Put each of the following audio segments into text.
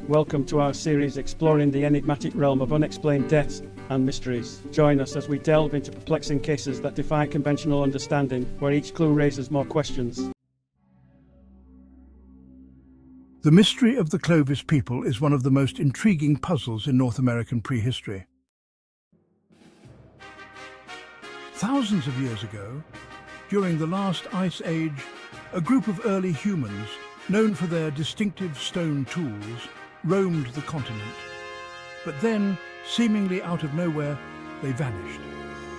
Welcome to our series exploring the enigmatic realm of unexplained deaths and mysteries. Join us as we delve into perplexing cases that defy conventional understanding, where each clue raises more questions. The mystery of the Clovis people is one of the most intriguing puzzles in North American prehistory. Thousands of years ago, during the last ice age, a group of early humans, known for their distinctive stone tools, roamed the continent. But then, seemingly out of nowhere, they vanished,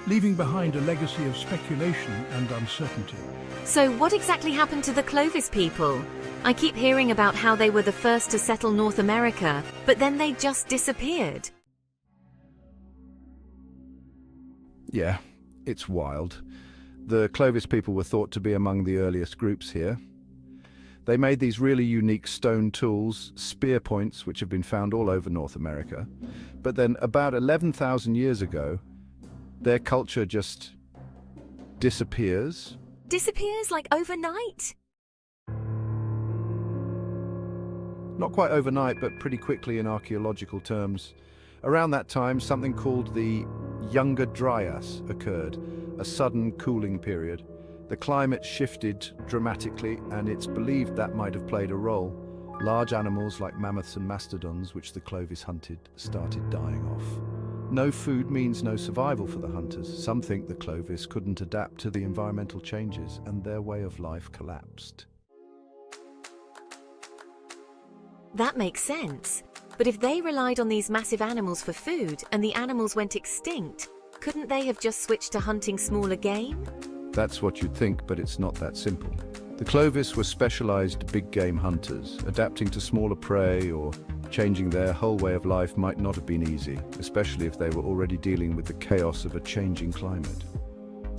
leaving behind a legacy of speculation and uncertainty. So what exactly happened to the Clovis people? I keep hearing about how they were the first to settle North America, but then they just disappeared. Yeah, it's wild. The Clovis people were thought to be among the earliest groups here. They made these really unique stone tools, spear points, which have been found all over North America. But then about 11,000 years ago, their culture just disappears. Disappears like overnight? Not quite overnight, but pretty quickly in archaeological terms. Around that time, something called the Younger Dryas occurred, a sudden cooling period. The climate shifted dramatically, and it's believed that might have played a role. Large animals like mammoths and mastodons, which the Clovis hunted, started dying off. No food means no survival for the hunters. Some think the Clovis couldn't adapt to the environmental changes, and their way of life collapsed. That makes sense. But if they relied on these massive animals for food and the animals went extinct, couldn't they have just switched to hunting smaller game? That's what you'd think, but it's not that simple. The Clovis were specialized big game hunters. Adapting to smaller prey or changing their whole way of life might not have been easy, especially if they were already dealing with the chaos of a changing climate.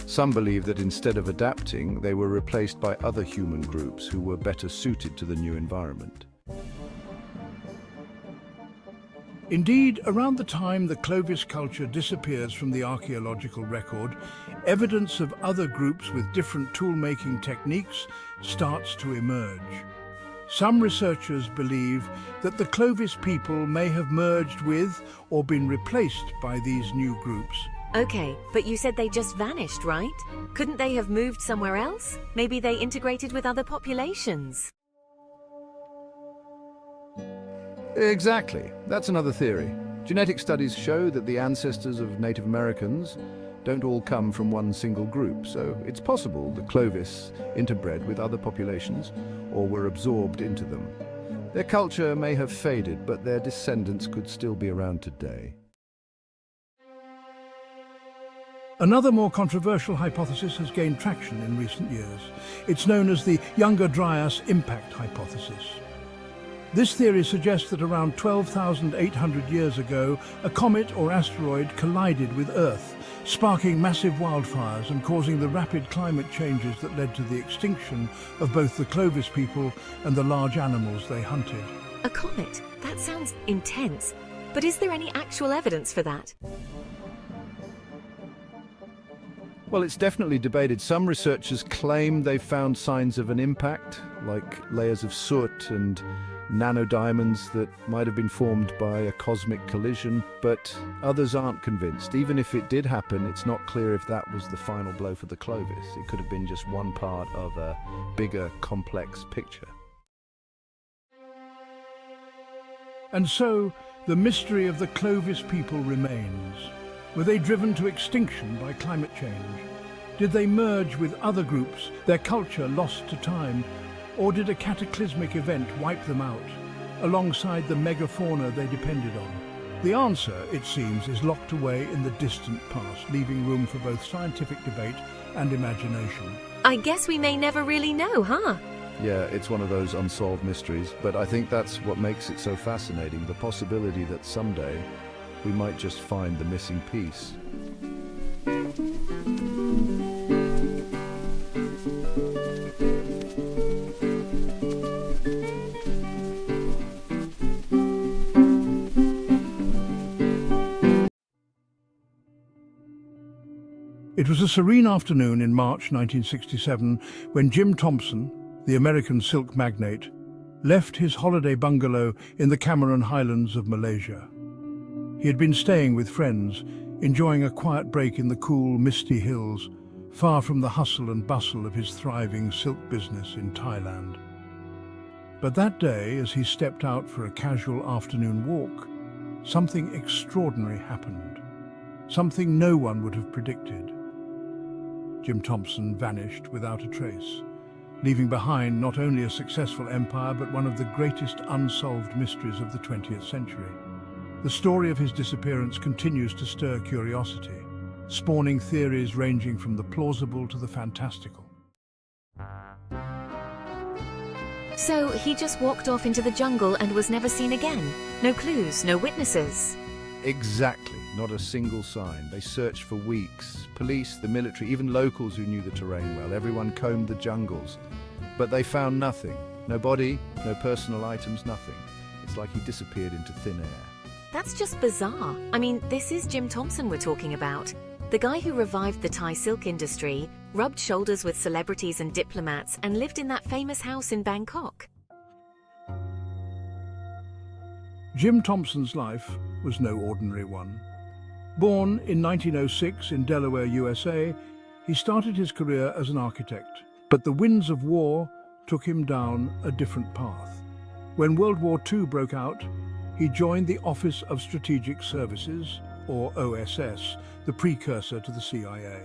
Some believe that instead of adapting, they were replaced by other human groups who were better suited to the new environment. Indeed, around the time the Clovis culture disappears from the archaeological record, evidence of other groups with different tool-making techniques starts to emerge. Some researchers believe that the Clovis people may have merged with or been replaced by these new groups. Okay, but you said they just vanished, right? Couldn't they have moved somewhere else? Maybe they integrated with other populations? Exactly. That's another theory. Genetic studies show that the ancestors of Native Americans don't all come from one single group, so it's possible the Clovis interbred with other populations or were absorbed into them. Their culture may have faded, but their descendants could still be around today. Another more controversial hypothesis has gained traction in recent years. It's known as the Younger Dryas impact hypothesis. This theory suggests that around 12,800 years ago, a comet or asteroid collided with Earth, sparking massive wildfires and causing the rapid climate changes that led to the extinction of both the Clovis people and the large animals they hunted. A comet? That sounds intense. But is there any actual evidence for that? Well, it's definitely debated. Some researchers claim they've found signs of an impact, like layers of soot and nanodiamonds that might have been formed by a cosmic collision, but others aren't convinced. Even if it did happen, it's not clear if that was the final blow for the Clovis. It could have been just one part of a bigger, complex picture. And so, the mystery of the Clovis people remains. Were they driven to extinction by climate change? Did they merge with other groups, their culture lost to time? Or did a cataclysmic event wipe them out, alongside the megafauna they depended on? The answer, it seems, is locked away in the distant past, leaving room for both scientific debate and imagination. I guess we may never really know, huh? Yeah, it's one of those unsolved mysteries, but I think that's what makes it so fascinating, the possibility that someday we might just find the missing piece. It was a serene afternoon in March 1967 when Jim Thompson, the American silk magnate, left his holiday bungalow in the Cameron Highlands of Malaysia. He had been staying with friends, enjoying a quiet break in the cool, misty hills, far from the hustle and bustle of his thriving silk business in Thailand. But that day, as he stepped out for a casual afternoon walk, something extraordinary happened. Something no one would have predicted. Jim Thompson vanished without a trace, leaving behind not only a successful empire but one of the greatest unsolved mysteries of the 20th century. The story of his disappearance continues to stir curiosity, spawning theories ranging from the plausible to the fantastical. So he just walked off into the jungle and was never seen again? No clues, no witnesses? Exactly. Not a single sign. They searched for weeks. Police, the military, even locals who knew the terrain well. Everyone combed the jungles. But they found nothing. No body, no personal items, nothing. It's like he disappeared into thin air. That's just bizarre. I mean, this is Jim Thompson we're talking about. The guy who revived the Thai silk industry, rubbed shoulders with celebrities and diplomats, and lived in that famous house in Bangkok. Jim Thompson's life was no ordinary one. Born in 1906 in Delaware, USA, he started his career as an architect. But the winds of war took him down a different path. When World War II broke out, he joined the Office of Strategic Services, or OSS, the precursor to the CIA.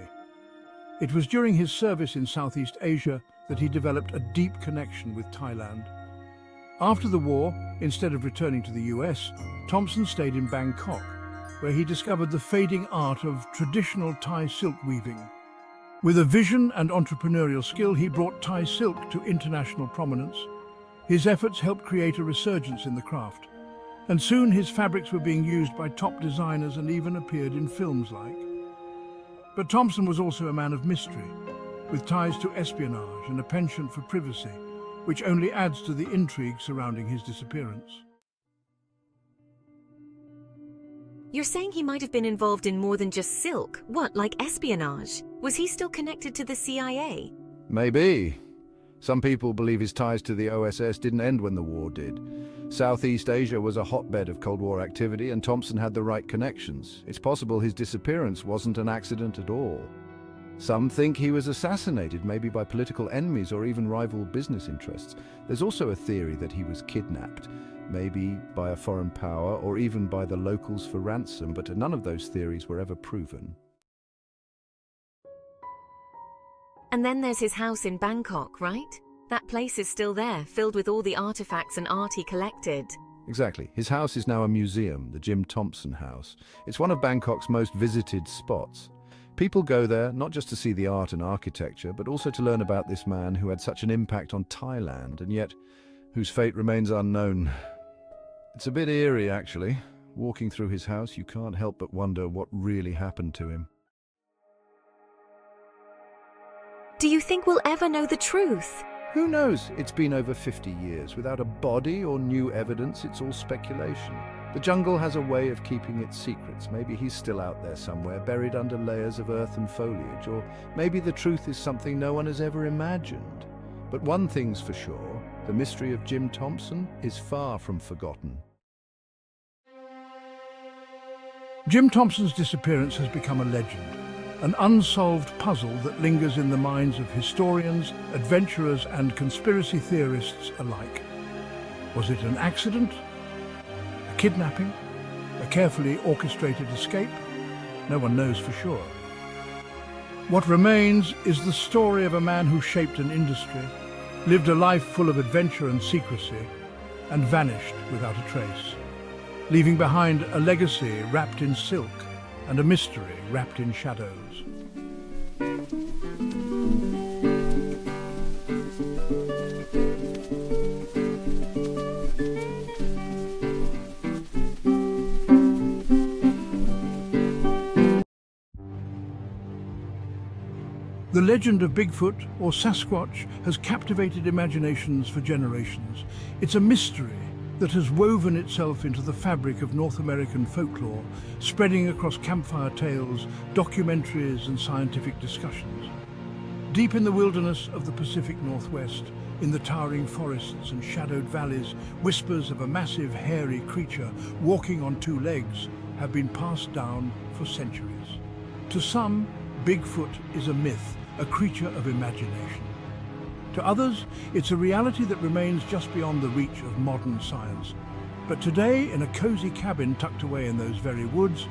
It was during his service in Southeast Asia that he developed a deep connection with Thailand. After the war, instead of returning to the US, Thompson stayed in Bangkok, where he discovered the fading art of traditional Thai silk weaving. With a vision and entrepreneurial skill, he brought Thai silk to international prominence. His efforts helped create a resurgence in the craft, and soon his fabrics were being used by top designers and even appeared in films like. But Thompson was also a man of mystery, with ties to espionage and a penchant for privacy, which only adds to the intrigue surrounding his disappearance. You're saying he might have been involved in more than just silk? What, like espionage? Was he still connected to the CIA? Maybe. Some people believe his ties to the OSS didn't end when the war did. Southeast Asia was a hotbed of Cold War activity, and Thompson had the right connections. It's possible his disappearance wasn't an accident at all. Some think he was assassinated, maybe by political enemies or even rival business interests. There's also a theory that he was kidnapped, maybe by a foreign power or even by the locals for ransom, but none of those theories were ever proven. And then there's his house in Bangkok, right? That place is still there, filled with all the artifacts and art he collected. Exactly. His house is now a museum, the Jim Thompson House. It's one of Bangkok's most visited spots. People go there not just to see the art and architecture, but also to learn about this man who had such an impact on Thailand, and yet whose fate remains unknown. It's a bit eerie, actually. Walking through his house, you can't help but wonder what really happened to him. Do you think we'll ever know the truth? Who knows? It's been over 50 years. Without a body or new evidence, it's all speculation. The jungle has a way of keeping its secrets. Maybe he's still out there somewhere, buried under layers of earth and foliage, or maybe the truth is something no one has ever imagined. But one thing's for sure, the mystery of Jim Thompson is far from forgotten. Jim Thompson's disappearance has become a legend, an unsolved puzzle that lingers in the minds of historians, adventurers, and conspiracy theorists alike. Was it an accident? A kidnapping? A carefully orchestrated escape? No one knows for sure. What remains is the story of a man who shaped an industry, lived a life full of adventure and secrecy, and vanished without a trace, leaving behind a legacy wrapped in silk and a mystery wrapped in shadows. The legend of Bigfoot, or Sasquatch, has captivated imaginations for generations. It's a mystery that has woven itself into the fabric of North American folklore, spreading across campfire tales, documentaries, and scientific discussions. Deep in the wilderness of the Pacific Northwest, In the towering forests and shadowed valleys, whispers of a massive, hairy creature walking on two legs have been passed down for centuries. To some, Bigfoot is a myth, a creature of imagination. To others, it's a reality that remains just beyond the reach of modern science. But today, in a cozy cabin tucked away in those very woods,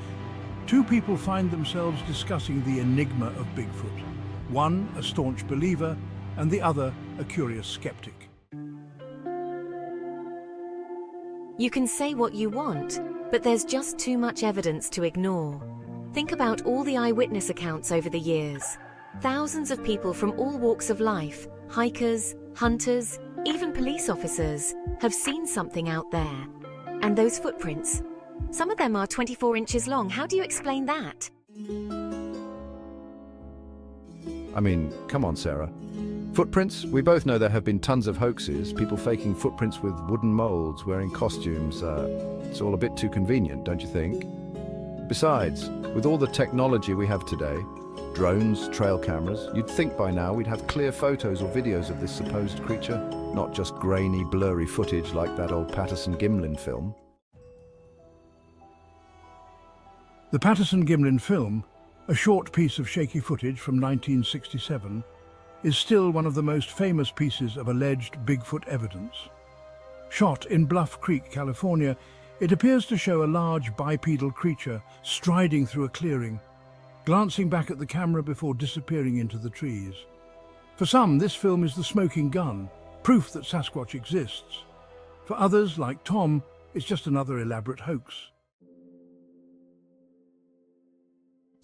two people find themselves discussing the enigma of Bigfoot. One, a staunch believer, and the other, a curious skeptic. You can say what you want, but there's just too much evidence to ignore. Think about all the eyewitness accounts over the years. Thousands of people from all walks of life, hikers, hunters, even police officers, have seen something out there. And those footprints, some of them are 24 inches long. How do you explain that? I mean, come on, Sarah. Footprints? We both know there have been tons of hoaxes, people faking footprints with wooden molds, wearing costumes. It's all a bit too convenient, don't you think? Besides, with all the technology we have today, drones, trail cameras, you'd think by now we'd have clear photos or videos of this supposed creature, not just grainy, blurry footage like that old Patterson-Gimlin film. The Patterson-Gimlin film, a short piece of shaky footage from 1967, is still one of the most famous pieces of alleged Bigfoot evidence. Shot in Bluff Creek, California, it appears to show a large bipedal creature striding through a clearing, glancing back at the camera before disappearing into the trees. For some, this film is the smoking gun, proof that Sasquatch exists. For others, like Tom, it's just another elaborate hoax.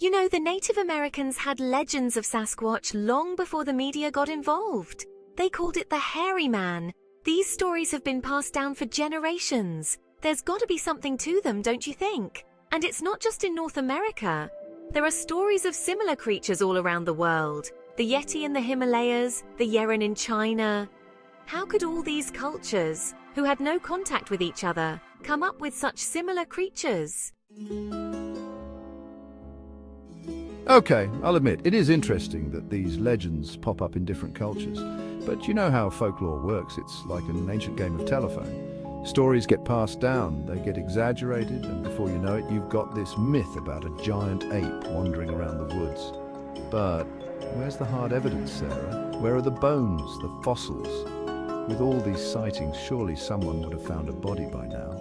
You know, the Native Americans had legends of Sasquatch long before the media got involved. They called it the hairy man. These stories have been passed down for generations. There's got to be something to them, don't you think? And it's not just in North America. There are stories of similar creatures all around the world. The Yeti in the Himalayas, the Yeren in China. How could all these cultures, who had no contact with each other, come up with such similar creatures? Okay, I'll admit, it is interesting that these legends pop up in different cultures. But you know how folklore works. It's like an ancient game of telephone. Stories get passed down, they get exaggerated, and before you know it, you've got this myth about a giant ape wandering around the woods. But where's the hard evidence, Sarah? Where are the bones, the fossils? With all these sightings, surely someone would have found a body by now.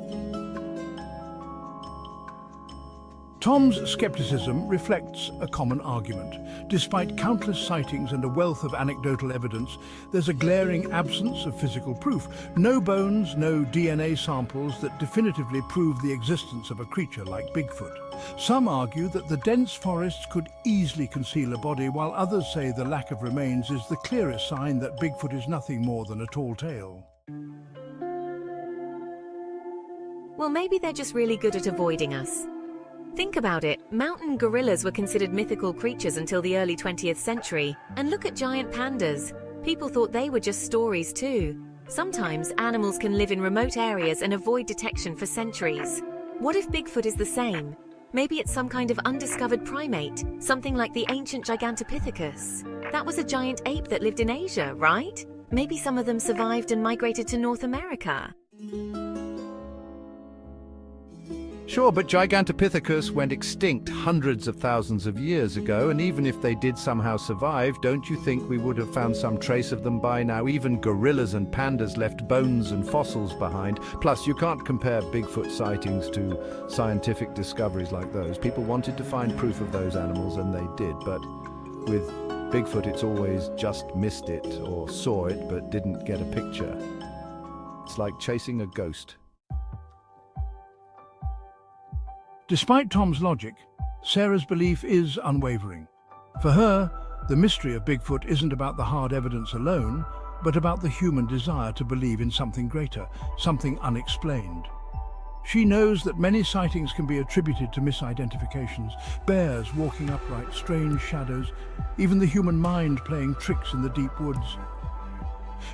Tom's skepticism reflects a common argument. Despite countless sightings and a wealth of anecdotal evidence, there's a glaring absence of physical proof. No bones, no DNA samples that definitively prove the existence of a creature like Bigfoot. Some argue that the dense forests could easily conceal a body, while others say the lack of remains is the clearest sign that Bigfoot is nothing more than a tall tale. Well, maybe they're just really good at avoiding us. Think about it, mountain gorillas were considered mythical creatures until the early 20th century. And look at giant pandas. People thought they were just stories too. Sometimes animals can live in remote areas and avoid detection for centuries. What if Bigfoot is the same? Maybe it's some kind of undiscovered primate, something like the ancient Gigantopithecus. That was a giant ape that lived in Asia, right? Maybe some of them survived and migrated to North America. Sure, but Gigantopithecus went extinct hundreds of thousands of years ago, and even if they did somehow survive, don't you think we would have found some trace of them by now? Even gorillas and pandas left bones and fossils behind. Plus, you can't compare Bigfoot sightings to scientific discoveries like those. People wanted to find proof of those animals, and they did, but with Bigfoot, it's always just missed it or saw it but didn't get a picture. It's like chasing a ghost. Despite Tom's logic, Sarah's belief is unwavering. For her, the mystery of Bigfoot isn't about the hard evidence alone, but about the human desire to believe in something greater, something unexplained. She knows that many sightings can be attributed to misidentifications, bears walking upright, strange shadows, even the human mind playing tricks in the deep woods.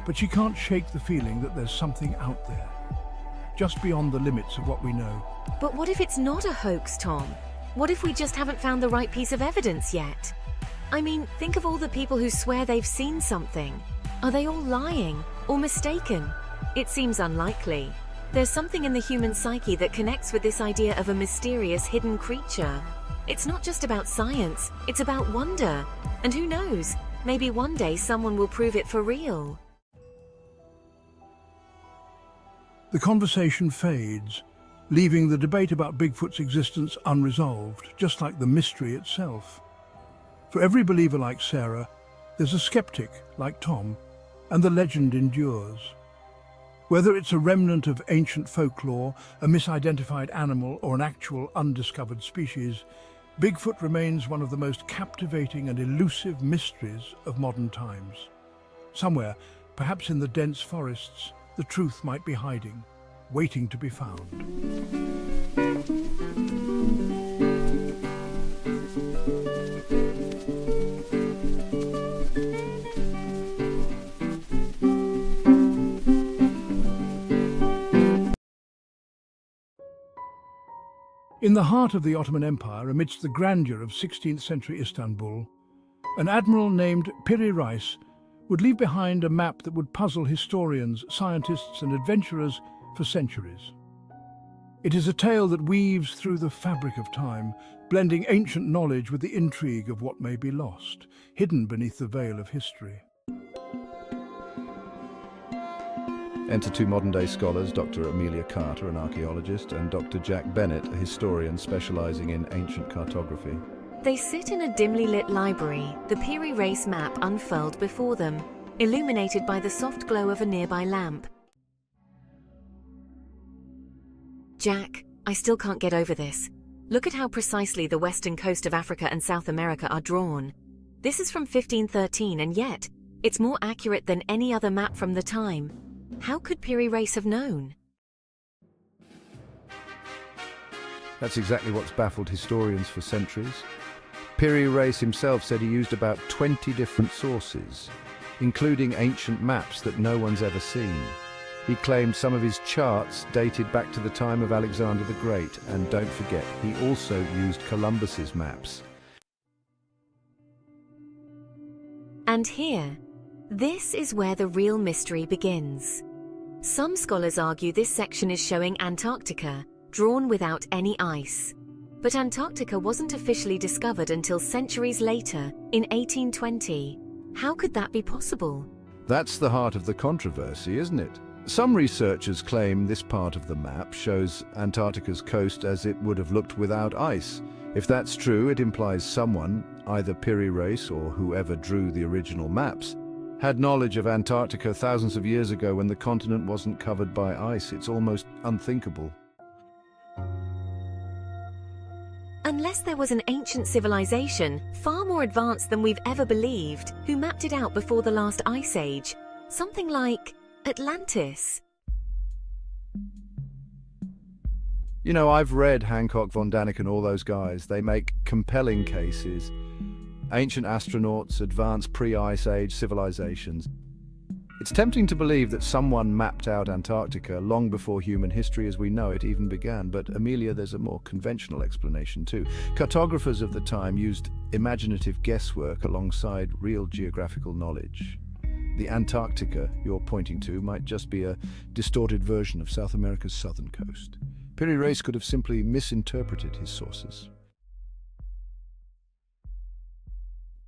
But she can't shake the feeling that there's something out there, just beyond the limits of what we know. But what if it's not a hoax, Tom? What if we just haven't found the right piece of evidence yet? I mean, think of all the people who swear they've seen something. Are they all lying? Or mistaken? It seems unlikely. There's something in the human psyche that connects with this idea of a mysterious hidden creature. It's not just about science, it's about wonder. And who knows, maybe one day someone will prove it for real. The conversation fades, leaving the debate about Bigfoot's existence unresolved, just like the mystery itself. For every believer like Sarah, there's a skeptic like Tom, and the legend endures. Whether it's a remnant of ancient folklore, a misidentified animal, or an actual undiscovered species, Bigfoot remains one of the most captivating and elusive mysteries of modern times. Somewhere, perhaps in the dense forests, the truth might be hiding, waiting to be found. In the heart of the Ottoman Empire, amidst the grandeur of 16th century Istanbul, an admiral named Piri Reis would leave behind a map that would puzzle historians, scientists and adventurers for centuries. It is a tale that weaves through the fabric of time, blending ancient knowledge with the intrigue of what may be lost, hidden beneath the veil of history. Enter two modern-day scholars, Dr. Amelia Carter, an archaeologist, and Dr. Jack Bennett, a historian specializing in ancient cartography. They sit in a dimly lit library, the Piri Reis Map unfurled before them, illuminated by the soft glow of a nearby lamp. Jack, I still can't get over this. Look at how precisely the western coast of Africa and South America are drawn. This is from 1513, and yet it's more accurate than any other map from the time. How could Piri Reis have known? That's exactly what's baffled historians for centuries. Piri Reis himself said he used about 20 different sources, including ancient maps that no one's ever seen. He claimed some of his charts dated back to the time of Alexander the Great, and don't forget, he also used Columbus's maps. And here, this is where the real mystery begins. Some scholars argue this section is showing Antarctica, drawn without any ice. But Antarctica wasn't officially discovered until centuries later, in 1820. How could that be possible? That's the heart of the controversy, isn't it? Some researchers claim this part of the map shows Antarctica's coast as it would have looked without ice. If that's true, it implies someone, either Piri Reis or whoever drew the original maps, had knowledge of Antarctica thousands of years ago when the continent wasn't covered by ice. It's almost unthinkable. Unless there was an ancient civilization, far more advanced than we've ever believed, who mapped it out before the last ice age. Something like Atlantis. You know, I've read Hancock, von Daniken and all those guys. They make compelling cases. Ancient astronauts, advanced pre-ice age civilizations. It's tempting to believe that someone mapped out Antarctica long before human history as we know it even began. But Amelia, there's a more conventional explanation too. Cartographers of the time used imaginative guesswork alongside real geographical knowledge. The Antarctica you're pointing to might just be a distorted version of South America's southern coast. Piri Reis could have simply misinterpreted his sources.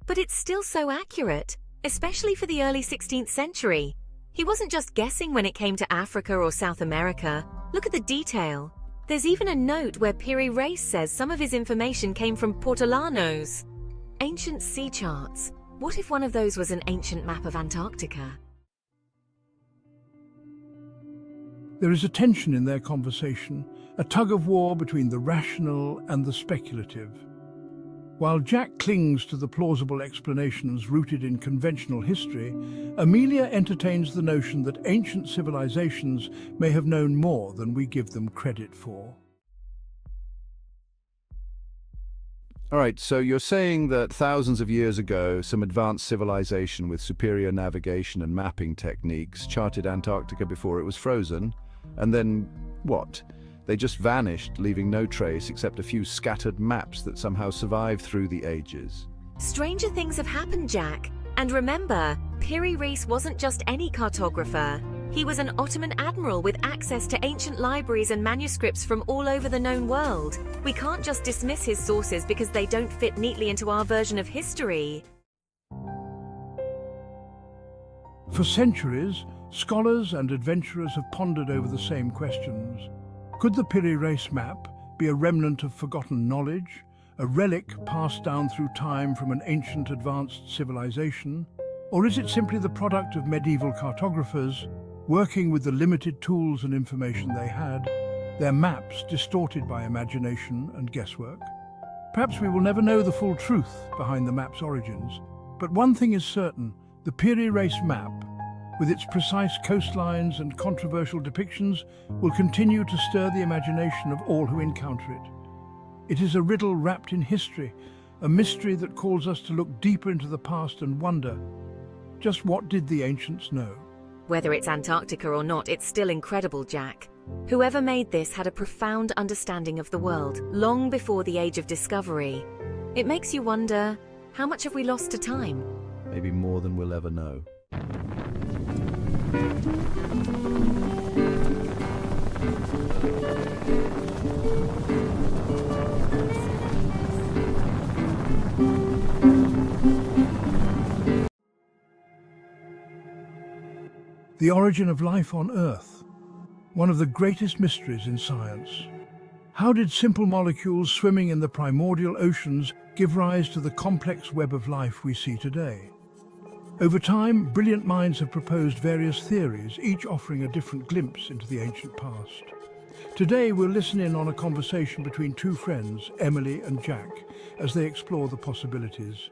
But it's still so accurate, especially for the early 16th century. He wasn't just guessing when it came to Africa or South America. Look at the detail. There's even a note where Piri Reis says some of his information came from Portolanos. Ancient sea charts. What if one of those was an ancient map of Antarctica? There is a tension in their conversation, a tug-of-war between the rational and the speculative. While Jack clings to the plausible explanations rooted in conventional history, Amelia entertains the notion that ancient civilizations may have known more than we give them credit for. All right, so you're saying that thousands of years ago, some advanced civilization with superior navigation and mapping techniques charted Antarctica before it was frozen, and then what? They just vanished, leaving no trace except a few scattered maps that somehow survived through the ages. Stranger things have happened, Jack. And remember, Piri Reis wasn't just any cartographer. He was an Ottoman admiral with access to ancient libraries and manuscripts from all over the known world. We can't just dismiss his sources because they don't fit neatly into our version of history. For centuries, scholars and adventurers have pondered over the same questions. Could the Piri Reis Map be a remnant of forgotten knowledge, a relic passed down through time from an ancient advanced civilization? Or is it simply the product of medieval cartographers working with the limited tools and information they had, their maps distorted by imagination and guesswork? Perhaps we will never know the full truth behind the map's origins, but one thing is certain: the Piri Reis Map, with its precise coastlines and controversial depictions, will continue to stir the imagination of all who encounter it. It is a riddle wrapped in history, a mystery that calls us to look deeper into the past and wonder, just what did the ancients know? Whether it's Antarctica or not, it's still incredible, Jack. Whoever made this had a profound understanding of the world, long before the age of discovery. It makes you wonder, how much have we lost to time? Maybe more than we'll ever know. The origin of life on Earth, one of the greatest mysteries in science. How did simple molecules swimming in the primordial oceans give rise to the complex web of life we see today? Over time, brilliant minds have proposed various theories, each offering a different glimpse into the ancient past. Today, we'll listen in on a conversation between two friends, Emily and Jack, as they explore the possibilities.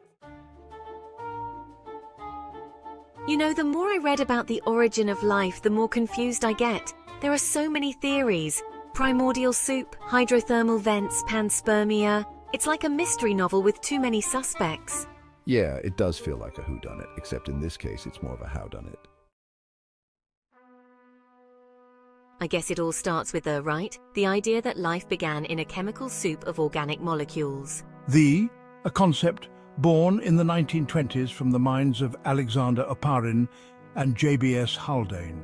You know, the more I read about the origin of life, the more confused I get. There are so many theories. Primordial soup, hydrothermal vents, panspermia. It's like a mystery novel with too many suspects. Yeah, it does feel like a whodunit, except in this case it's more of a howdunit. I guess it all starts with the idea that life began in a chemical soup of organic molecules. A concept born in the 1920s from the minds of Alexander Oparin and JBS Haldane.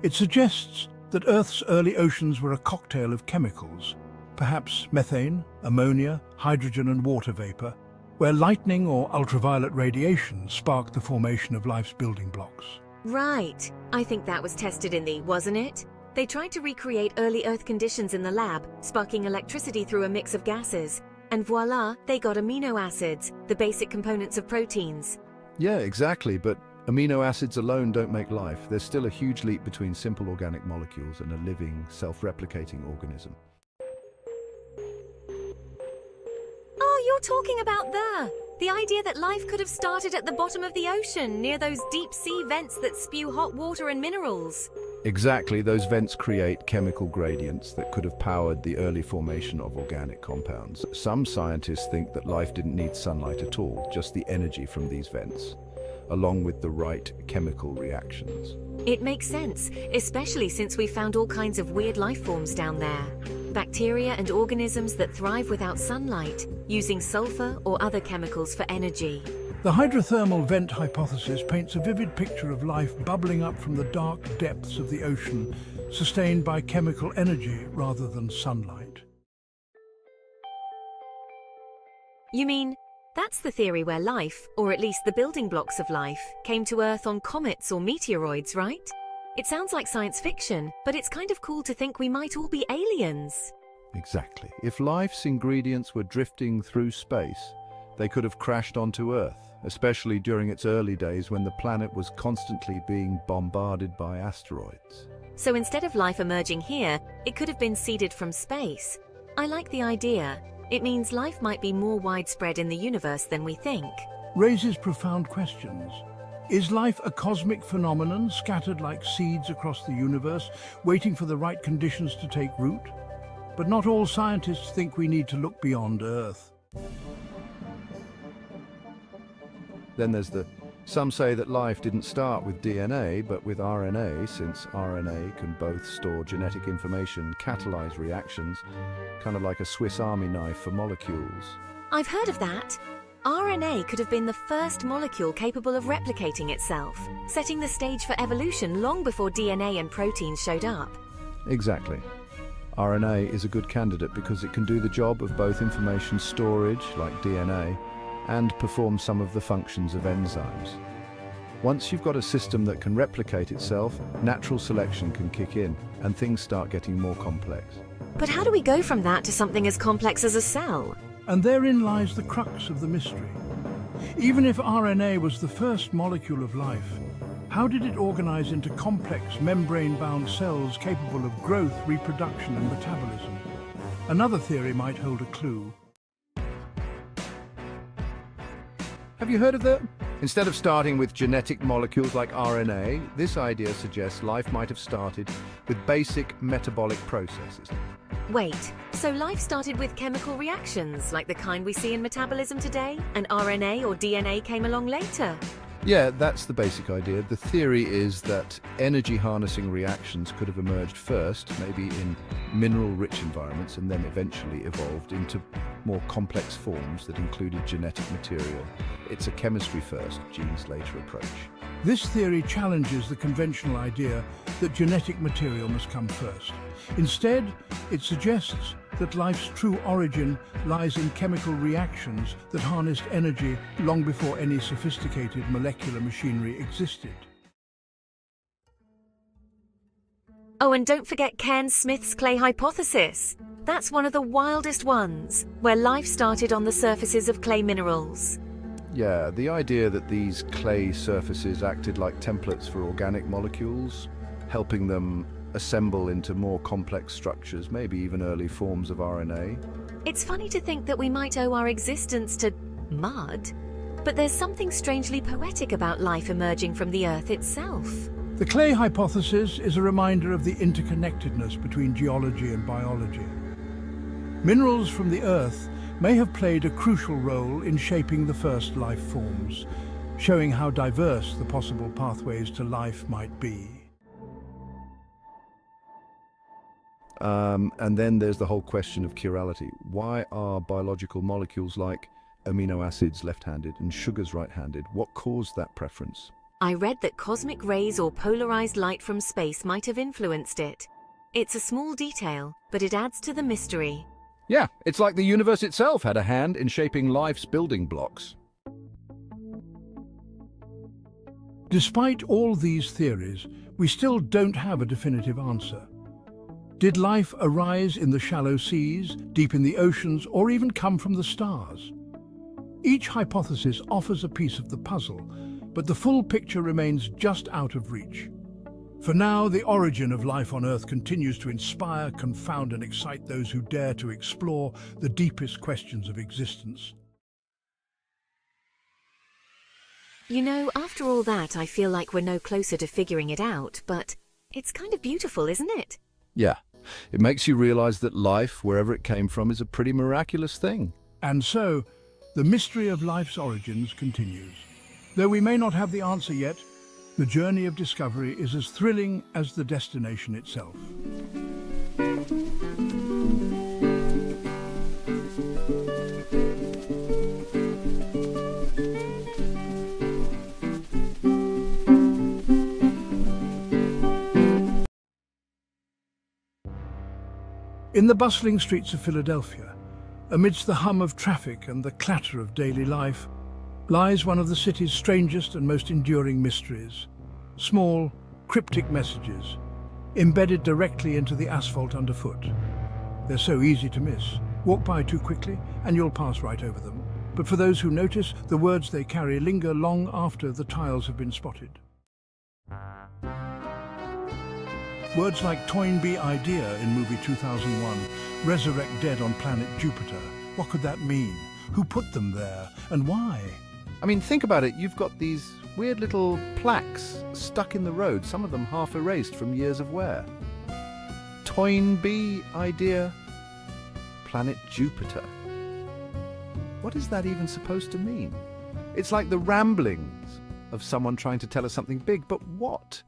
It suggests that Earth's early oceans were a cocktail of chemicals, perhaps methane, ammonia, hydrogen and water vapor, where lightning or ultraviolet radiation sparked the formation of life's building blocks. Right. I think that was tested in wasn't it? They tried to recreate early Earth conditions in the lab, sparking electricity through a mix of gases. And voila, they got amino acids, the basic components of proteins. Yeah, exactly, but amino acids alone don't make life. There's still a huge leap between simple organic molecules and a living, self-replicating organism. Oh, you're talking about the idea that life could have started at the bottom of the ocean, near those deep-sea vents that spew hot water and minerals. Exactly, those vents create chemical gradients that could have powered the early formation of organic compounds. Some scientists think that life didn't need sunlight at all, just the energy from these vents, along with the right chemical reactions. It makes sense, especially since we found all kinds of weird life forms down there. Bacteria and organisms that thrive without sunlight, using sulfur or other chemicals for energy. The hydrothermal vent hypothesis paints a vivid picture of life bubbling up from the dark depths of the ocean, sustained by chemical energy rather than sunlight. You mean, that's the theory where life, or at least the building blocks of life, came to Earth on comets or meteoroids, right? It sounds like science fiction, but it's kind of cool to think we might all be aliens. Exactly. If life's ingredients were drifting through space, they could have crashed onto Earth, especially during its early days when the planet was constantly being bombarded by asteroids. So instead of life emerging here, it could have been seeded from space. I like the idea. It means life might be more widespread in the universe than we think. Raises profound questions. Is life a cosmic phenomenon scattered like seeds across the universe, waiting for the right conditions to take root? But not all scientists think we need to look beyond Earth. Then there's some say that life didn't start with DNA, but with RNA, since RNA can both store genetic information, catalyze reactions, kind of like a Swiss Army knife for molecules. I've heard of that. RNA could have been the first molecule capable of replicating itself, setting the stage for evolution long before DNA and proteins showed up. Exactly. RNA is a good candidate because it can do the job of both information storage, like DNA, and perform some of the functions of enzymes. Once you've got a system that can replicate itself, natural selection can kick in, and things start getting more complex. But how do we go from that to something as complex as a cell? And therein lies the crux of the mystery. Even if RNA was the first molecule of life, how did it organize into complex membrane-bound cells capable of growth, reproduction, and metabolism? Another theory might hold a clue. Have you heard of that? Instead of starting with genetic molecules like RNA, this idea suggests life might have started with basic metabolic processes. Wait, so life started with chemical reactions, like the kind we see in metabolism today, and RNA or DNA came along later? Yeah, that's the basic idea. The theory is that energy-harnessing reactions could have emerged first, maybe in mineral-rich environments, and then eventually evolved into more complex forms that included genetic material. It's a chemistry first, genes later approach. This theory challenges the conventional idea that genetic material must come first. Instead, it suggests that life's true origin lies in chemical reactions that harnessed energy long before any sophisticated molecular machinery existed. Oh, and don't forget Cairn Smith's clay hypothesis. That's one of the wildest ones, where life started on the surfaces of clay minerals. Yeah, the idea that these clay surfaces acted like templates for organic molecules, helping them assemble into more complex structures, maybe even early forms of RNA. It's funny to think that we might owe our existence to mud, but there's something strangely poetic about life emerging from the Earth itself. The clay hypothesis is a reminder of the interconnectedness between geology and biology. Minerals from the Earth may have played a crucial role in shaping the first life forms, showing how diverse the possible pathways to life might be. And then there's the whole question of chirality. Why are biological molecules like amino acids left-handed and sugars right-handed? What caused that preference? I read that cosmic rays or polarized light from space might have influenced it. It's a small detail, but it adds to the mystery. Yeah, it's like the universe itself had a hand in shaping life's building blocks. Despite all these theories, we still don't have a definitive answer. Did life arise in the shallow seas, deep in the oceans, or even come from the stars? Each hypothesis offers a piece of the puzzle, but the full picture remains just out of reach. For now, the origin of life on Earth continues to inspire, confound, and excite those who dare to explore the deepest questions of existence. You know, after all that, I feel like we're no closer to figuring it out, but it's kind of beautiful, isn't it? Yeah, it makes you realize that life, wherever it came from, is a pretty miraculous thing. And so, the mystery of life's origins continues. Though we may not have the answer yet, the journey of discovery is as thrilling as the destination itself. In the bustling streets of Philadelphia, amidst the hum of traffic and the clatter of daily life, lies one of the city's strangest and most enduring mysteries. Small, cryptic messages, embedded directly into the asphalt underfoot. They're so easy to miss. Walk by too quickly and you'll pass right over them. But for those who notice, the words they carry linger long after the tiles have been spotted. Words like Toynbee idea in movie 2001, resurrect dead on planet Jupiter. What could that mean? Who put them there and why? I mean, think about it. You've got these weird little plaques stuck in the road, some of them half erased from years of wear. Toynbee idea, planet Jupiter. What is that even supposed to mean? It's like the ramblings of someone trying to tell us something big, but what?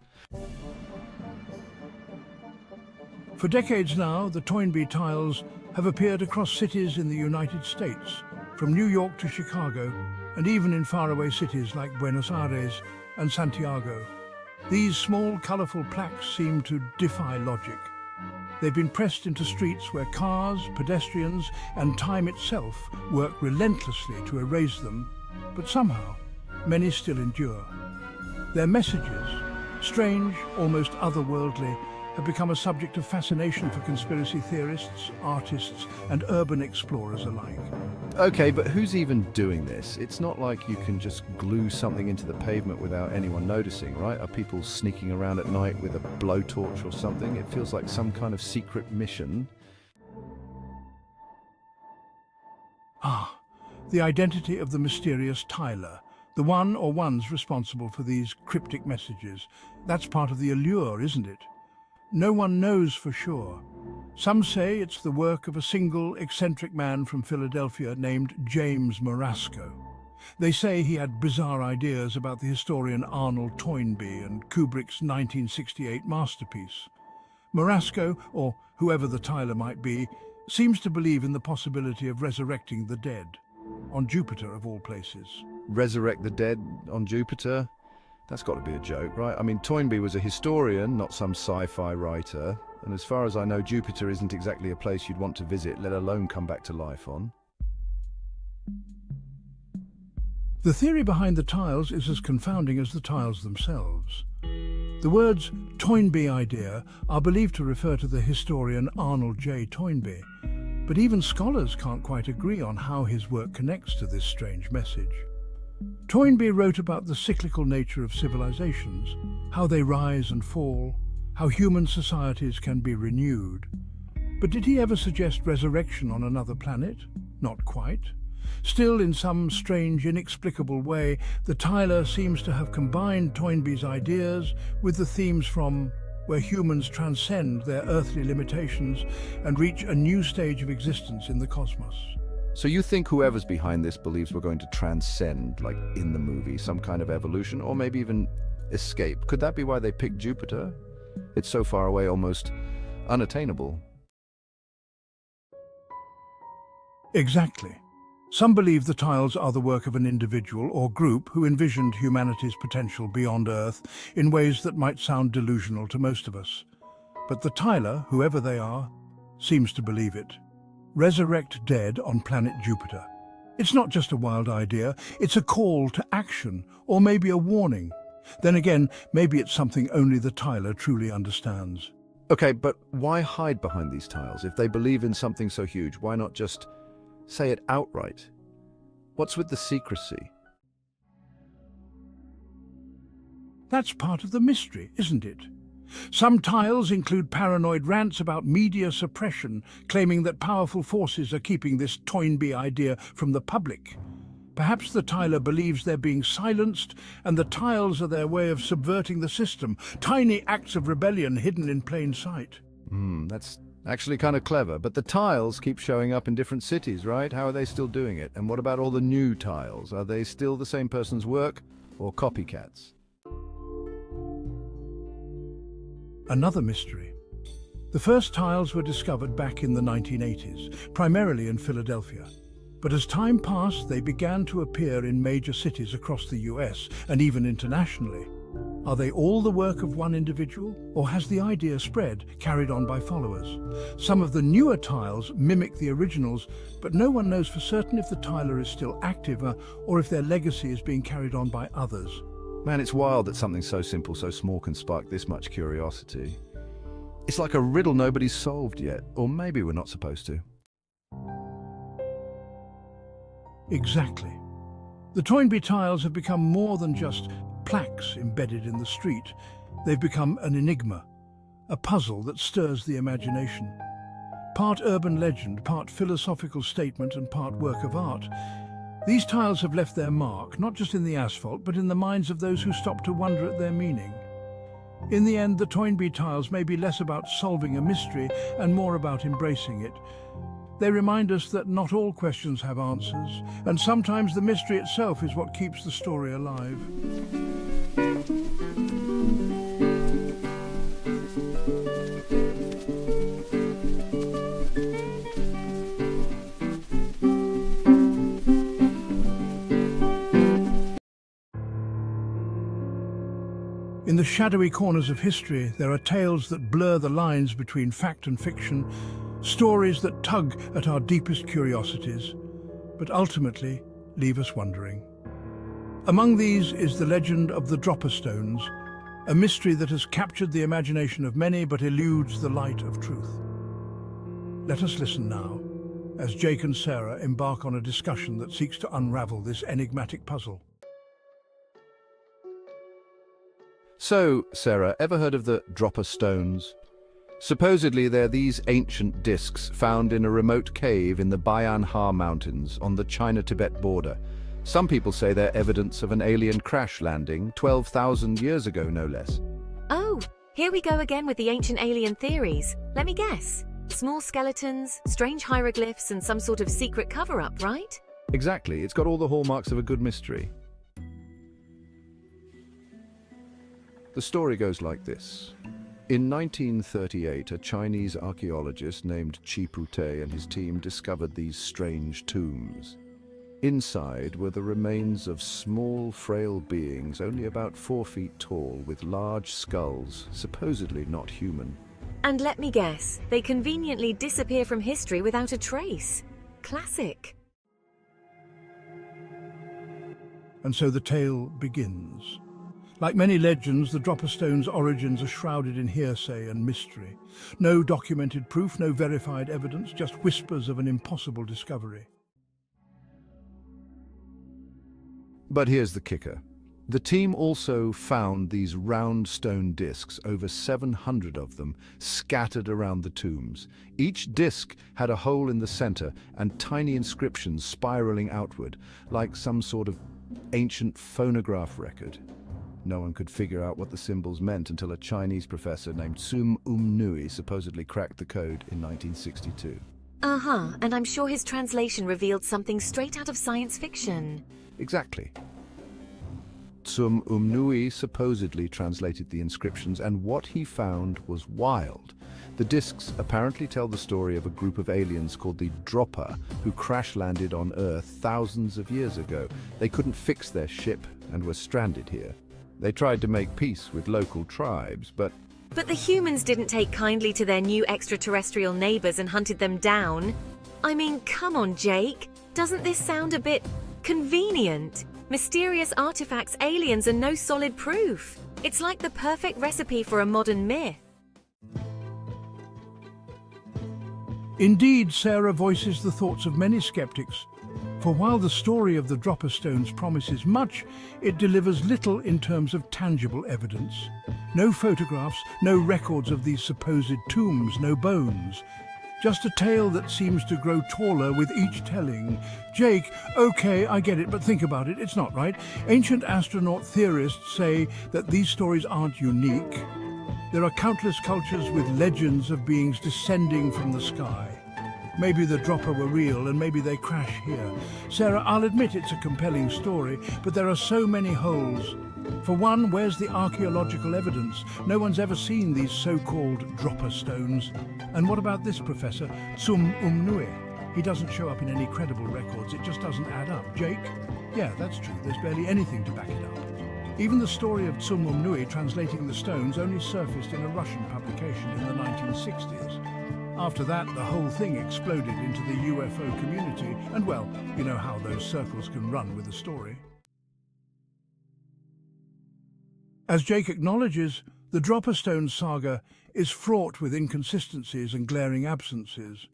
For decades now, the Toynbee Tiles have appeared across cities in the United States, from New York to Chicago, and even in faraway cities like Buenos Aires and Santiago. These small, colourful plaques seem to defy logic. They've been pressed into streets where cars, pedestrians, and time itself work relentlessly to erase them, but somehow, many still endure. Their messages, strange, almost otherworldly, have become a subject of fascination for conspiracy theorists, artists, and urban explorers alike. Okay, but who's even doing this? It's not like you can just glue something into the pavement without anyone noticing, right? Are people sneaking around at night with a blowtorch or something? It feels like some kind of secret mission. Ah, the identity of the mysterious Tyler, the one or ones responsible for these cryptic messages. That's part of the allure, isn't it? No one knows for sure. Some say it's the work of a single eccentric man from Philadelphia named James Marasco. They say he had bizarre ideas about the historian Arnold Toynbee and Kubrick's 1968 masterpiece. Marasco, or whoever the Tyler might be, seems to believe in the possibility of resurrecting the dead, on Jupiter of all places. Resurrect the dead on Jupiter? That's got to be a joke, right? I mean, Toynbee was a historian, not some sci-fi writer. And as far as I know, Jupiter isn't exactly a place you'd want to visit, let alone come back to life on. The theory behind the tiles is as confounding as the tiles themselves. The words Toynbee idea are believed to refer to the historian Arnold J. Toynbee, but even scholars can't quite agree on how his work connects to this strange message. Toynbee wrote about the cyclical nature of civilizations, how they rise and fall, how human societies can be renewed. But did he ever suggest resurrection on another planet? Not quite. Still, in some strange, inexplicable way, the Tyler seems to have combined Toynbee's ideas with the themes from where humans transcend their earthly limitations and reach a new stage of existence in the cosmos. So you think whoever's behind this believes we're going to transcend, like in the movie, some kind of evolution, or maybe even escape? Could that be why they picked Jupiter? It's so far away, almost unattainable. Exactly. Some believe the tiles are the work of an individual or group who envisioned humanity's potential beyond Earth in ways that might sound delusional to most of us. But the Tyler, whoever they are, seems to believe it. Resurrect dead on planet Jupiter. It's not just a wild idea, it's a call to action, or maybe a warning. Then again, maybe it's something only the Tyler truly understands. Okay, but why hide behind these tiles? If they believe in something so huge, why not just say it outright? What's with the secrecy? That's part of the mystery, isn't it? Some tiles include paranoid rants about media suppression, claiming that powerful forces are keeping this Toynbee idea from the public. Perhaps the Tyler believes they're being silenced, and the tiles are their way of subverting the system, tiny acts of rebellion hidden in plain sight. That's actually kind of clever, but the tiles keep showing up in different cities, right? How are they still doing it? And what about all the new tiles? Are they still the same person's work, or copycats? Another mystery. The first tiles were discovered back in the 1980s, primarily in Philadelphia. But as time passed, they began to appear in major cities across the US and even internationally. Are they all the work of one individual, or has the idea spread, carried on by followers? Some of the newer tiles mimic the originals, but no one knows for certain if the Tyler is still active or if their legacy is being carried on by others. Man, it's wild that something so simple, so small can spark this much curiosity. It's like a riddle nobody's solved yet, or maybe we're not supposed to. Exactly. The Toynbee tiles have become more than just plaques embedded in the street. They've become an enigma, a puzzle that stirs the imagination. Part urban legend, part philosophical statement, and part work of art. These tiles have left their mark, not just in the asphalt, but in the minds of those who stop to wonder at their meaning. In the end, the Toynbee tiles may be less about solving a mystery and more about embracing it. They remind us that not all questions have answers, and sometimes the mystery itself is what keeps the story alive. the shadowy corners of history, there are tales that blur the lines between fact and fiction, stories that tug at our deepest curiosities, but ultimately leave us wondering. Among these is the legend of the Dropa Stones, a mystery that has captured the imagination of many but eludes the light of truth. Let us listen now, as Jake and Sarah embark on a discussion that seeks to unravel this enigmatic puzzle. So, Sarah, ever heard of the Dropa Stones? Supposedly they're these ancient discs found in a remote cave in the Bayan Ha Mountains on the China-Tibet border. Some people say they're evidence of an alien crash landing 12,000 years ago, no less. Oh, here we go again with the ancient alien theories. Let me guess. Small skeletons, strange hieroglyphs, and some sort of secret cover-up, right? Exactly. It's got all the hallmarks of a good mystery. The story goes like this. In 1938, a Chinese archaeologist named Chi Pute and his team discovered these strange tombs. Inside were the remains of small, frail beings, only about 4 feet tall, with large skulls, supposedly not human. And let me guess, they conveniently disappear from history without a trace. Classic. And so the tale begins. Like many legends, the Dropa Stones' origins are shrouded in hearsay and mystery. No documented proof, no verified evidence, just whispers of an impossible discovery. But here's the kicker. The team also found these round stone discs, over 700 of them, scattered around the tombs. Each disc had a hole in the center and tiny inscriptions spiraling outward, like some sort of ancient phonograph record. No one could figure out what the symbols meant until a Chinese professor named Sum Nui supposedly cracked the code in 1962. And I'm sure his translation revealed something straight out of science fiction. Exactly. Sum Nui supposedly translated the inscriptions, and what he found was wild. The discs apparently tell the story of a group of aliens called the Dropa, who crash-landed on Earth thousands of years ago. They couldn't fix their ship and were stranded here. They tried to make peace with local tribes, but the humans didn't take kindly to their new extraterrestrial neighbors and hunted them down. I mean, come on, Jake. Doesn't this sound a bit convenient? Mysterious artifacts, aliens, and no solid proof. It's like the perfect recipe for a modern myth. Indeed, Sarah voices the thoughts of many skeptics. For while the story of the Dropa Stones promises much, it delivers little in terms of tangible evidence. No photographs, no records of these supposed tombs, no bones. Just a tale that seems to grow taller with each telling. Jake, okay, I get it, but think about it, it's not right. Ancient astronaut theorists say that these stories aren't unique. There are countless cultures with legends of beings descending from the sky. Maybe the Dropa were real and maybe they crash here. Sarah, I'll admit it's a compelling story, but there are so many holes. For one, where's the archaeological evidence? No one's ever seen these so-called Dropa Stones. And what about this professor, Sum Nui? He doesn't show up in any credible records, it just doesn't add up. Jake? Yeah, that's true, there's barely anything to back it up. Even the story of Sum Nui translating the stones only surfaced in a Russian publication in the 1960s. After that, the whole thing exploded into the UFO community, and well, you know how those circles can run with a story. As Jake acknowledges, the Dropa Stones saga is fraught with inconsistencies and glaring absences.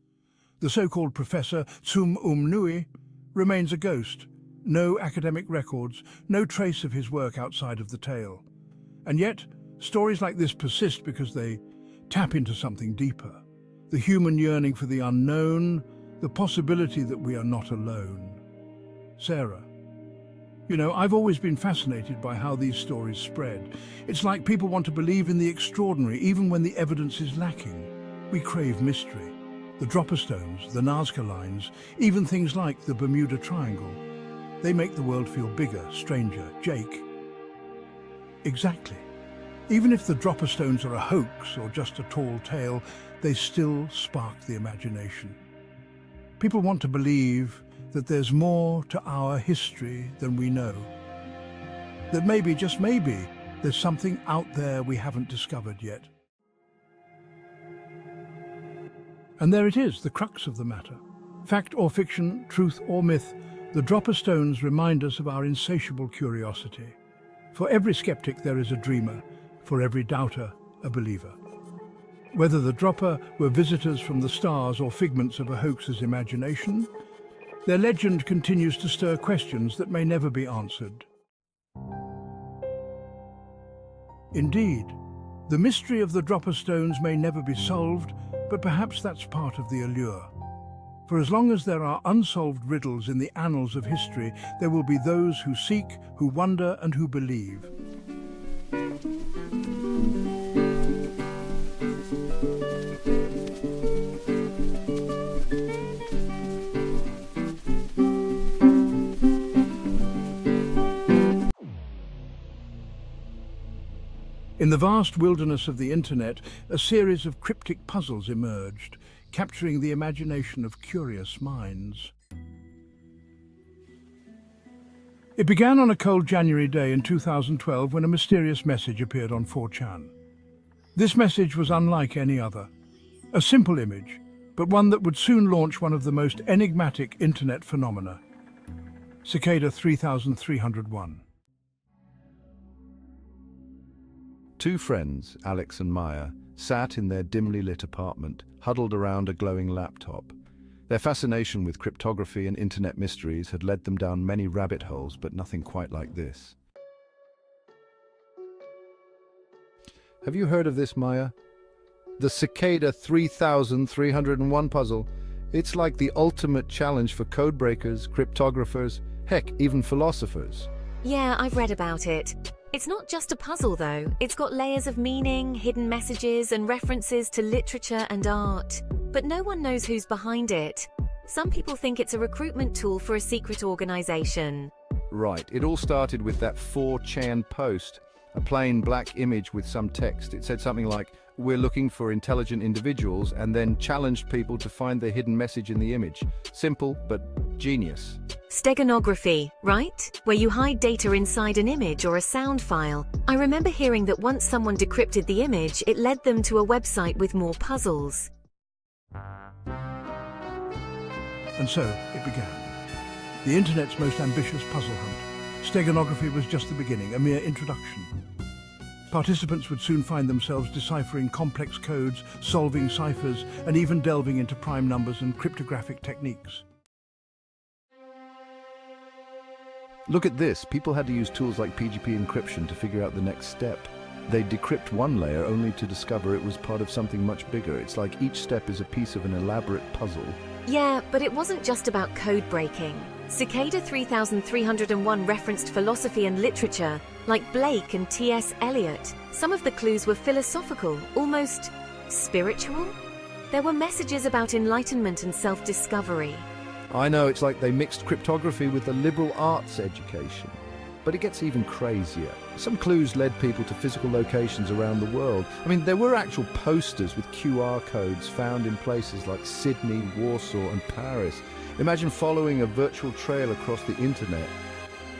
The so-called Professor Sum Nui remains a ghost. No academic records, no trace of his work outside of the tale. And yet, stories like this persist because they tap into something deeper. The human yearning for the unknown, the possibility that we are not alone. Sarah, you know, I've always been fascinated by how these stories spread. It's like people want to believe in the extraordinary, even when the evidence is lacking. We crave mystery. The Dropa Stones, the Nazca Lines, even things like the Bermuda Triangle. They make the world feel bigger, stranger. Jake? Exactly. Even if the Dropa Stones are a hoax or just a tall tale, they still spark the imagination. People want to believe that there's more to our history than we know. That maybe, just maybe, There's something out there we haven't discovered yet. And there it is, the crux of the matter. Fact or fiction, truth or myth, the Dropa Stones remind us of our insatiable curiosity. For every skeptic there is a dreamer, for every doubter a believer. Whether the Dropa were visitors from the stars or figments of a hoaxer's imagination, their legend continues to stir questions that may never be answered. Indeed, the mystery of the Dropa Stones may never be solved, but perhaps that's part of the allure. For as long as there are unsolved riddles in the annals of history, there will be those who seek, who wonder, and who believe. In the vast wilderness of the internet, a series of cryptic puzzles emerged, capturing the imagination of curious minds. It began on a cold January day in 2012 when a mysterious message appeared on 4chan. This message was unlike any other. A simple image, but one that would soon launch one of the most enigmatic internet phenomena. Cicada 3301. Two friends, Alex and Maya, sat in their dimly lit apartment, huddled around a glowing laptop. Their fascination with cryptography and internet mysteries had led them down many rabbit holes, but nothing quite like this. Have you heard of this, Maya? The Cicada 3301 puzzle. It's like the ultimate challenge for codebreakers, cryptographers, heck, even philosophers. Yeah, I've read about it. It's not just a puzzle, though. It's got layers of meaning, hidden messages, and references to literature and art. But no one knows who's behind it. Some people think it's a recruitment tool for a secret organization. Right. It all started with that 4chan post, a plain black image with some text. It said something like, "We're looking for intelligent individuals," and then challenged people to find the hidden message in the image. Simple, but genius. Steganography, right? Where you hide data inside an image or a sound file. I remember hearing that once someone decrypted the image, it led them to a website with more puzzles. And so it began. The internet's most ambitious puzzle hunt. Steganography was just the beginning, a mere introduction. Participants would soon find themselves deciphering complex codes, solving ciphers, and even delving into prime numbers and cryptographic techniques. Look at this. People had to use tools like PGP encryption to figure out the next step. They'd decrypt one layer only to discover it was part of something much bigger. It's like each step is a piece of an elaborate puzzle. Yeah, but it wasn't just about code breaking. Cicada 3301 referenced philosophy and literature, like Blake and T.S. Eliot. Some of the clues were philosophical, almost spiritual. There were messages about enlightenment and self-discovery. I know, it's like they mixed cryptography with the liberal arts education. But it gets even crazier. Some clues led people to physical locations around the world. I mean, there were actual posters with QR codes found in places like Sydney, Warsaw, and Paris. Imagine following a virtual trail across the internet,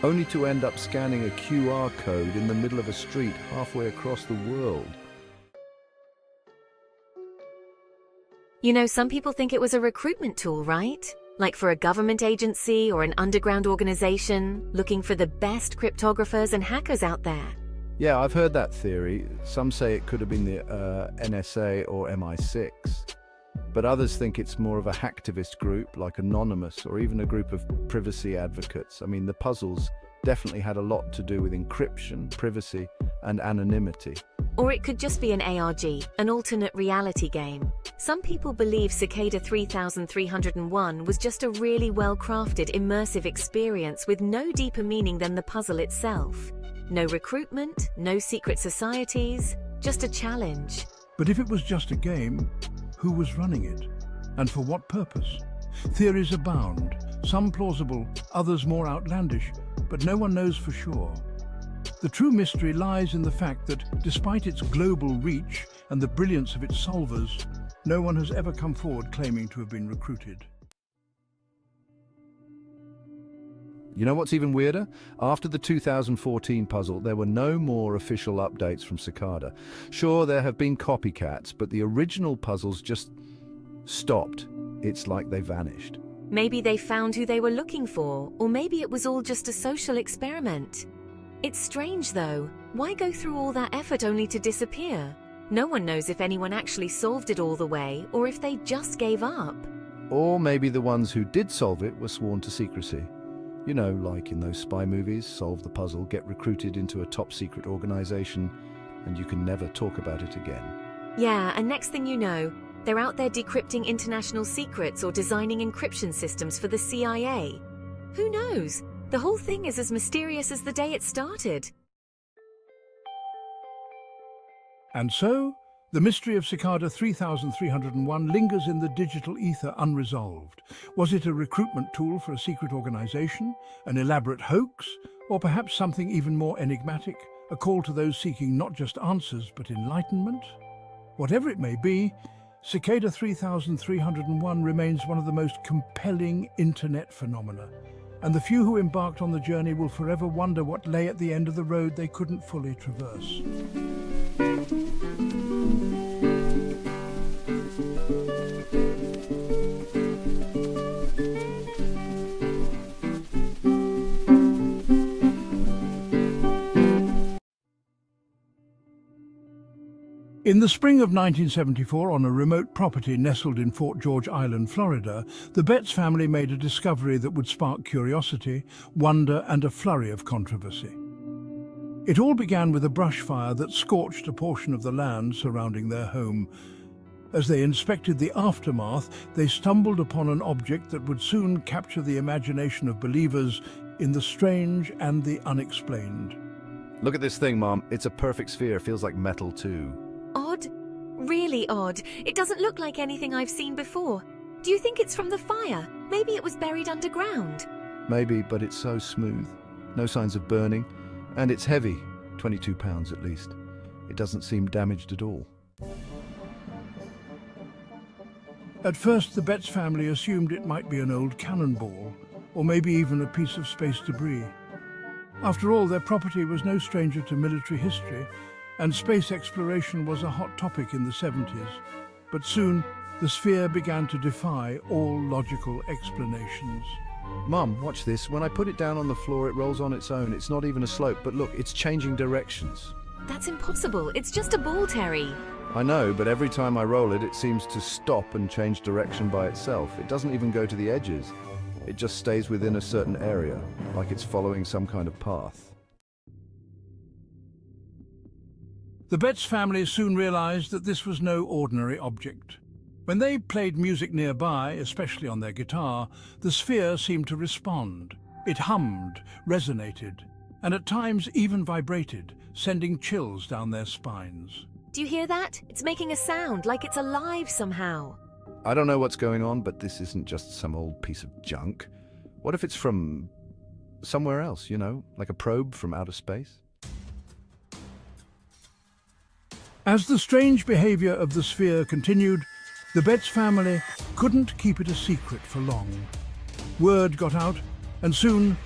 only to end up scanning a QR code in the middle of a street halfway across the world. You know, some people think it was a recruitment tool, right? Like for a government agency or an underground organization, looking for the best cryptographers and hackers out there. Yeah, I've heard that theory. Some say it could have been the NSA or MI6. But others think it's more of a hacktivist group like Anonymous or even a group of privacy advocates. I mean, the puzzles definitely had a lot to do with encryption, privacy, and anonymity. Or it could just be an ARG, an alternate reality game. Some people believe Cicada 3301 was just a really well-crafted, immersive experience with no deeper meaning than the puzzle itself. No recruitment, no secret societies, just a challenge. But if it was just a game, who was running it? And for what purpose? Theories abound, some plausible, others more outlandish, but no one knows for sure. The true mystery lies in the fact that, despite its global reach and the brilliance of its solvers, no one has ever come forward claiming to have been recruited. You know what's even weirder? After the 2014 puzzle, there were no more official updates from Cicada. Sure, there have been copycats, but the original puzzles just stopped. It's like they vanished. Maybe they found who they were looking for, or maybe it was all just a social experiment. It's strange, though. Why go through all that effort only to disappear? No one knows if anyone actually solved it all the way, or if they just gave up. Or maybe the ones who did solve it were sworn to secrecy. You know, like in those spy movies, solve the puzzle, get recruited into a top-secret organization, and you can never talk about it again. Yeah, and next thing you know, they're out there decrypting international secrets or designing encryption systems for the CIA. Who knows? The whole thing is as mysterious as the day it started. And so, the mystery of Cicada 3301 lingers in the digital ether unresolved. Was it a recruitment tool for a secret organization, an elaborate hoax, or perhaps something even more enigmatic, a call to those seeking not just answers but enlightenment? Whatever it may be, Cicada 3301 remains one of the most compelling internet phenomena, and the few who embarked on the journey will forever wonder what lay at the end of the road they couldn't fully traverse. In the spring of 1974, on a remote property nestled in Fort George Island, Florida, the Betz family made a discovery that would spark curiosity, wonder, and a flurry of controversy. It all began with a brush fire that scorched a portion of the land surrounding their home. As they inspected the aftermath, they stumbled upon an object that would soon capture the imagination of believers in the strange and the unexplained. Look at this thing, Mom. It's a perfect sphere. Feels like metal, too. Odd? Really odd. It doesn't look like anything I've seen before. Do you think it's from the fire? Maybe it was buried underground. Maybe, but it's so smooth. No signs of burning. And it's heavy, 22 pounds at least. It doesn't seem damaged at all. At first, the Betz family assumed it might be an old cannonball, or maybe even a piece of space debris. After all, their property was no stranger to military history, and space exploration was a hot topic in the 70s. But soon, the sphere began to defy all logical explanations. Mum, watch this. When I put it down on the floor, it rolls on its own. It's not even a slope, but look, it's changing directions. That's impossible. It's just a ball, Terry. I know, but every time I roll it, it seems to stop and change direction by itself. It doesn't even go to the edges. It just stays within a certain area, like it's following some kind of path. The Betz family soon realized that this was no ordinary object. When they played music nearby, especially on their guitar, the sphere seemed to respond. It hummed, resonated, and at times even vibrated, sending chills down their spines. Do you hear that? It's making a sound, like it's alive somehow. I don't know what's going on, but this isn't just some old piece of junk. What if it's from somewhere else, you know, like a probe from outer space? As the strange behavior of the sphere continued, the Betz family couldn't keep it a secret for long. Word got out, and soon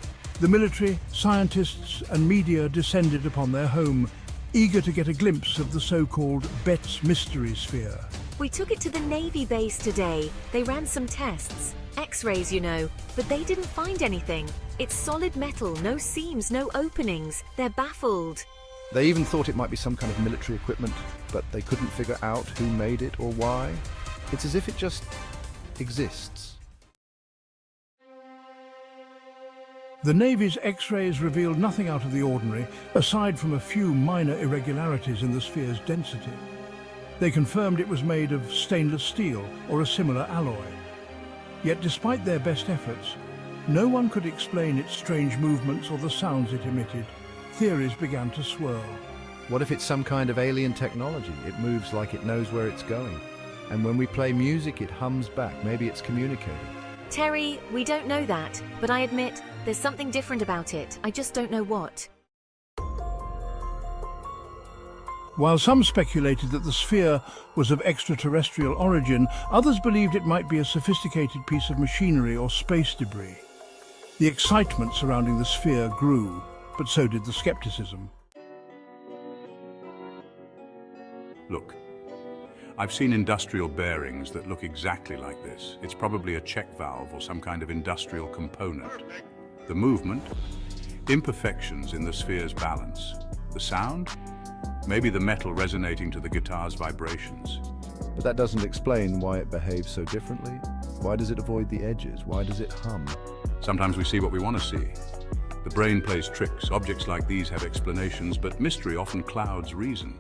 the military, scientists and media descended upon their home, eager to get a glimpse of the so-called Betz Mystery Sphere. We took it to the Navy base today. They ran some tests. X-rays, you know, but they didn't find anything. It's solid metal, no seams, no openings. They're baffled. They even thought it might be some kind of military equipment, but they couldn't figure out who made it or why. It's as if it just exists. The Navy's X-rays revealed nothing out of the ordinary, aside from a few minor irregularities in the sphere's density. They confirmed it was made of stainless steel or a similar alloy. Yet despite their best efforts, no one could explain its strange movements or the sounds it emitted. Theories began to swirl. What if it's some kind of alien technology? It moves like it knows where it's going. And when we play music, it hums back. Maybe it's communicating. Terry, we don't know that, but I admit there's something different about it. I just don't know what. While some speculated that the sphere was of extraterrestrial origin, others believed it might be a sophisticated piece of machinery or space debris. The excitement surrounding the sphere grew, but so did the skepticism. Look, I've seen industrial bearings that look exactly like this. It's probably a check valve or some kind of industrial component. The movement, imperfections in the sphere's balance. The sound, maybe the metal resonating to the guitar's vibrations. But that doesn't explain why it behaves so differently. Why does it avoid the edges? Why does it hum? Sometimes we see what we want to see. The brain plays tricks. Objects like these have explanations, but mystery often clouds reason.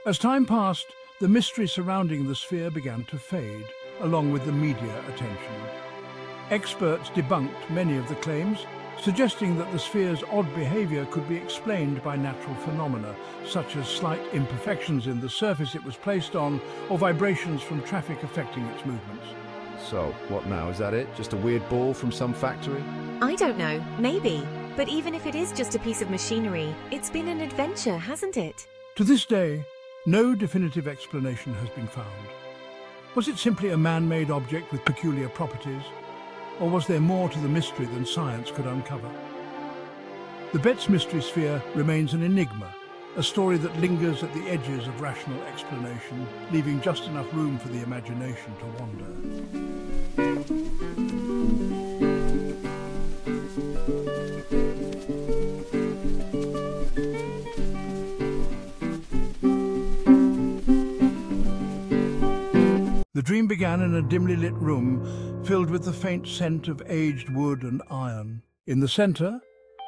As time passed, the mystery surrounding the sphere began to fade, along with the media attention. Experts debunked many of the claims, suggesting that the sphere's odd behavior could be explained by natural phenomena, such as slight imperfections in the surface it was placed on, or vibrations from traffic affecting its movements. So, what now? Is that it? Just a weird ball from some factory? I don't know, maybe. But even if it is just a piece of machinery, it's been an adventure, hasn't it? To this day, no definitive explanation has been found. Was it simply a man-made object with peculiar properties? Or was there more to the mystery than science could uncover? The Betz Mystery Sphere remains an enigma, a story that lingers at the edges of rational explanation, leaving just enough room for the imagination to wander. The dream began in a dimly lit room filled with the faint scent of aged wood and iron. In the centre,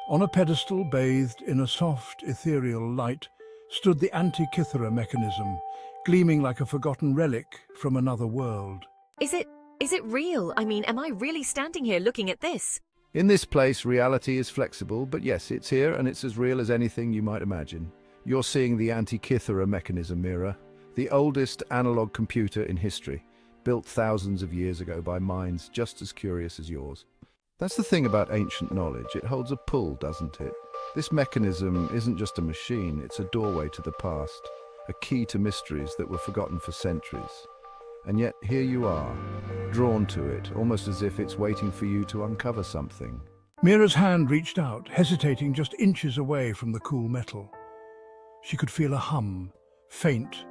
on a pedestal bathed in a soft, ethereal light, stood the Antikythera Mechanism, gleaming like a forgotten relic from another world. Is it real? I mean, am I really standing here looking at this? In this place, reality is flexible, but yes, it's here and it's as real as anything you might imagine. You're seeing the Antikythera Mechanism, Mira, the oldest analog computer in history, built thousands of years ago by minds just as curious as yours. That's the thing about ancient knowledge. It holds a pull, doesn't it? This mechanism isn't just a machine, it's a doorway to the past, a key to mysteries that were forgotten for centuries. And yet here you are, drawn to it, almost as if it's waiting for you to uncover something. Mira's hand reached out, hesitating just inches away from the cool metal. She could feel a hum, faint,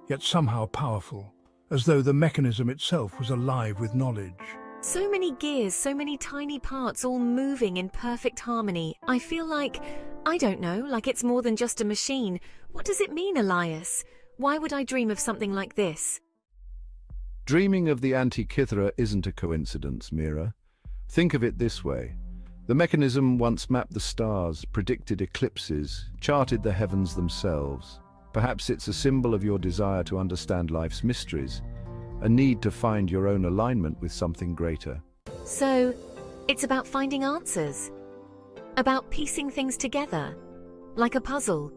yet somehow powerful, as though the mechanism itself was alive with knowledge. So many gears, so many tiny parts all moving in perfect harmony. I feel like, I don't know, like it's more than just a machine. What does it mean, Elias? Why would I dream of something like this? Dreaming of the Antikythera isn't a coincidence, Mira. Think of it this way. The mechanism once mapped the stars, predicted eclipses, charted the heavens themselves. Perhaps it's a symbol of your desire to understand life's mysteries, a need to find your own alignment with something greater. So, it's about finding answers. About piecing things together, like a puzzle.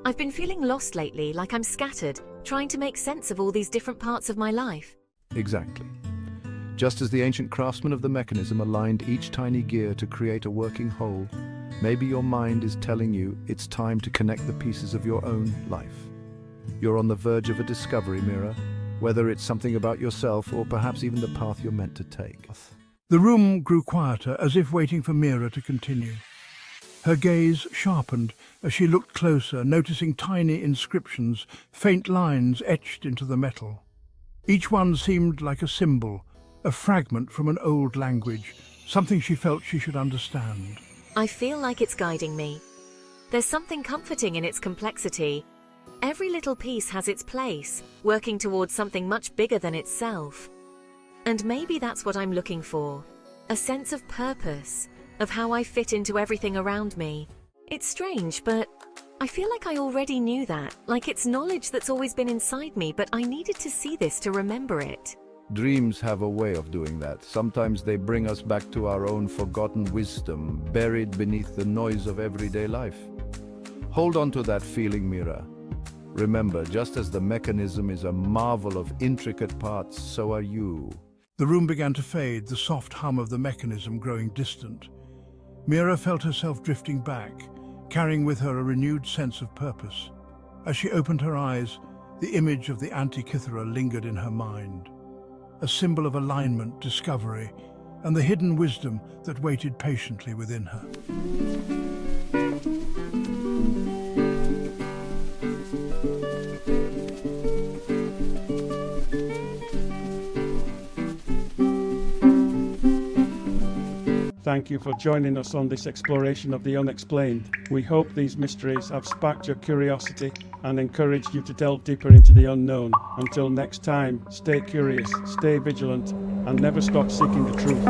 I've been feeling lost lately, like I'm scattered, trying to make sense of all these different parts of my life. Exactly. Just as the ancient craftsmen of the mechanism aligned each tiny gear to create a working whole, maybe your mind is telling you it's time to connect the pieces of your own life. You're on the verge of a discovery, Mira, whether it's something about yourself or perhaps even the path you're meant to take. The room grew quieter, as if waiting for Mira to continue. Her gaze sharpened as she looked closer, noticing tiny inscriptions, faint lines etched into the metal. Each one seemed like a symbol, a fragment from an old language, something she felt she should understand. I feel like it's guiding me. There's something comforting in its complexity. Every little piece has its place, working towards something much bigger than itself. And maybe that's what I'm looking for. A sense of purpose, of how I fit into everything around me. It's strange, but I feel like I already knew that, like it's knowledge that's always been inside me, but I needed to see this to remember it. Dreams have a way of doing that. Sometimes they bring us back to our own forgotten wisdom, buried beneath the noise of everyday life. Hold on to that feeling, Mira. Remember, just as the mechanism is a marvel of intricate parts, so are you. The room began to fade, the soft hum of the mechanism growing distant. Mira felt herself drifting back, carrying with her a renewed sense of purpose. As she opened her eyes, the image of the Antikythera lingered in her mind. a symbol of alignment, discovery, and the hidden wisdom that waited patiently within her. Thank you for joining us on this exploration of the unexplained. We hope these mysteries have sparked your curiosity and encouraged you to delve deeper into the unknown. Until next time, stay curious, stay vigilant, and never stop seeking the truth.